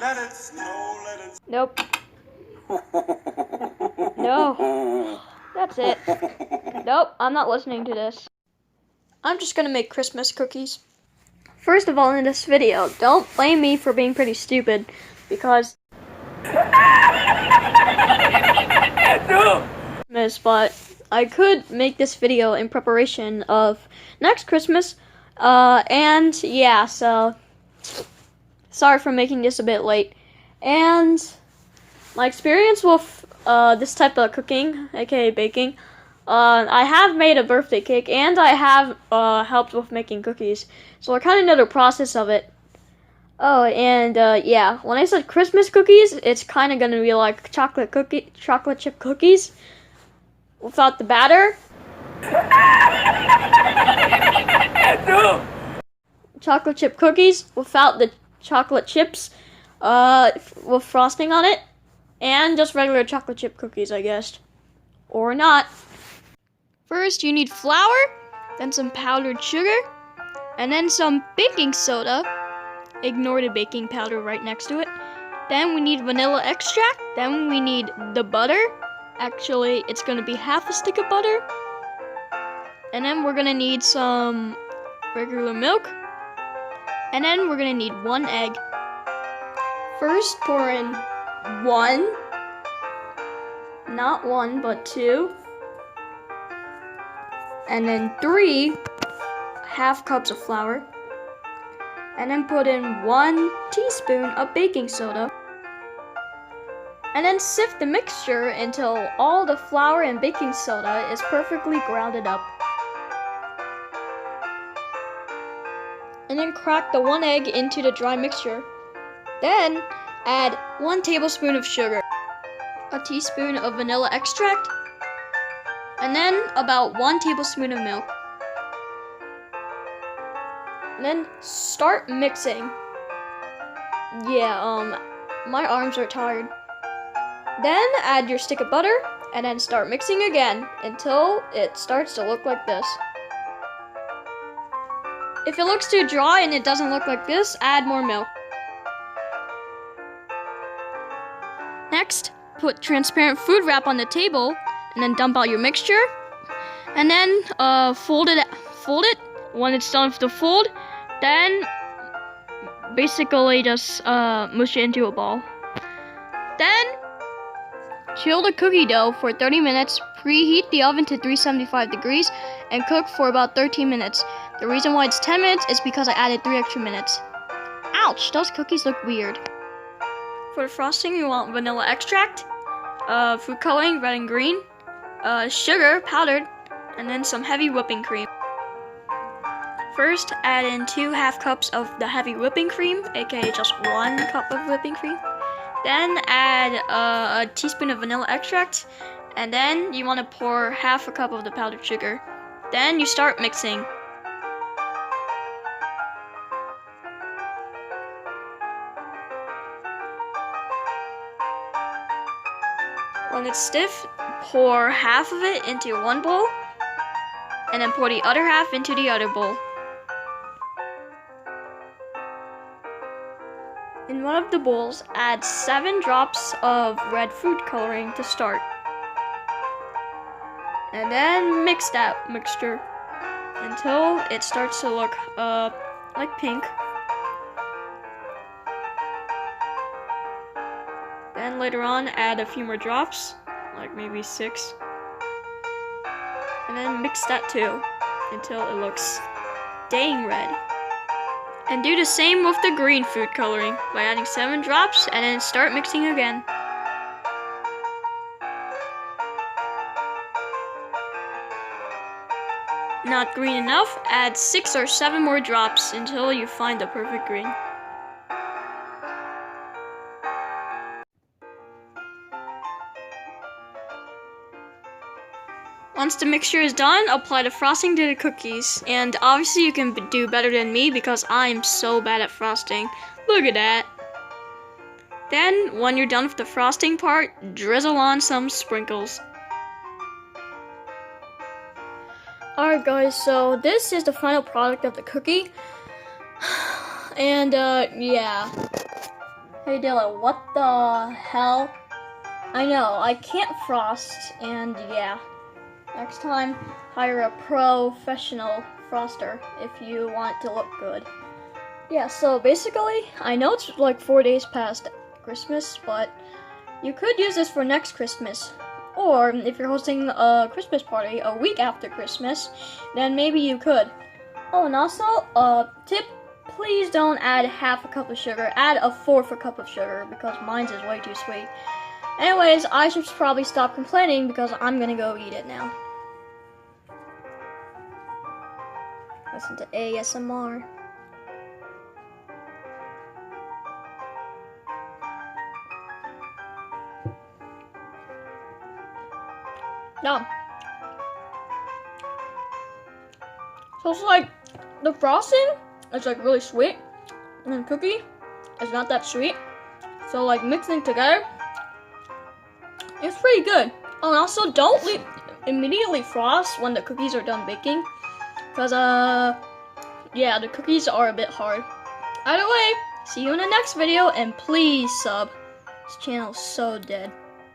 Let it snow, let it... Nope. No. That's it. Nope, I'm not listening to this. I'm just gonna make Christmas cookies. First of all, in this video, don't blame me for being pretty stupid, because... But I could make this video in preparation of next Christmas, and yeah, so... Sorry for making this a bit late. And my experience with this type of cooking, aka baking, I have made a birthday cake, and I have helped with making cookies, so I kind of know the process of it. Oh, and yeah, when I said Christmas cookies, it's kind of gonna be like chocolate chip cookies without the batter. Chocolate chip cookies without the chocolate chips, with frosting on it, and just regular chocolate chip cookies, I guess, or not. First, you need flour, then some powdered sugar, and then some baking soda. Ignore the baking powder right next to it. Then we need vanilla extract. Then we need the butter. Actually, it's gonna be half a stick of butter. And then we're gonna need some regular milk. And then we're gonna need 1 egg. First, pour in 1, not 1, but 2. And then 3 half cups of flour. And then put in 1 teaspoon of baking soda. And then sift the mixture until all the flour and baking soda is perfectly grounded up. And then crack the 1 egg into the dry mixture. Then add 1 tablespoon of sugar, a teaspoon of vanilla extract, and then about 1 tablespoon of milk. And then start mixing. Yeah, my arms are tired. Then add your stick of butter, and then start mixing again until it starts to look like this. If it looks too dry and it doesn't look like this, add more milk. Next, put transparent food wrap on the table, and then dump out your mixture. And then fold it. When it's done with the fold, then basically just mush it into a ball. Then chill the cookie dough for 30 minutes. Preheat the oven to 375 degrees and cook for about 13 minutes. The reason why it's 10 minutes is because I added 3 extra minutes. Ouch, those cookies look weird. For the frosting, you want vanilla extract, food coloring, red and green, sugar, powdered, and then some heavy whipping cream. First, add in 2 half cups of the heavy whipping cream, aka just 1 cup of whipping cream. Then add a teaspoon of vanilla extract, and then you want to pour half a cup of the powdered sugar. Then you start mixing. When it's stiff, pour half of it into 1 bowl, and then pour the other half into the other bowl. In one of the bowls, add 7 drops of red food coloring to start. And then mix that mixture until it starts to look like pink. Then later on, add a few more drops, like maybe 6. And then mix that too until it looks dang red. And do the same with the green food coloring by adding 7 drops and then start mixing again. Not green enough, add 6 or 7 more drops until you find the perfect green. Once the mixture is done, apply the frosting to the cookies. And obviously you can do better than me because I'm so bad at frosting. Look at that. Then, when you're done with the frosting part, drizzle on some sprinkles. Alright guys, so this is the final product of the cookie. And yeah. Hey Dylan, what the hell? I know, I can't frost, and yeah. Next time, hire a professional froster if you want it to look good. Yeah, so basically, I know it's like 4 days past Christmas, but you could use this for next Christmas. Or if you're hosting a Christmas party a week after Christmas, then maybe you could. Oh, and also, tip, please don't add half a cup of sugar. Add a 1/4 cup of sugar because mine's is way too sweet. Anyways, I should probably stop complaining because I'm gonna go eat it now. Listen to ASMR. No. So it's like, the frosting is like really sweet, and the cookie is not that sweet. So like mixing together, it's pretty good. Oh, and also don't immediately frost when the cookies are done baking, because yeah, the cookies are a bit hard. Either way, see you in the next video, and please sub. This channel is so dead.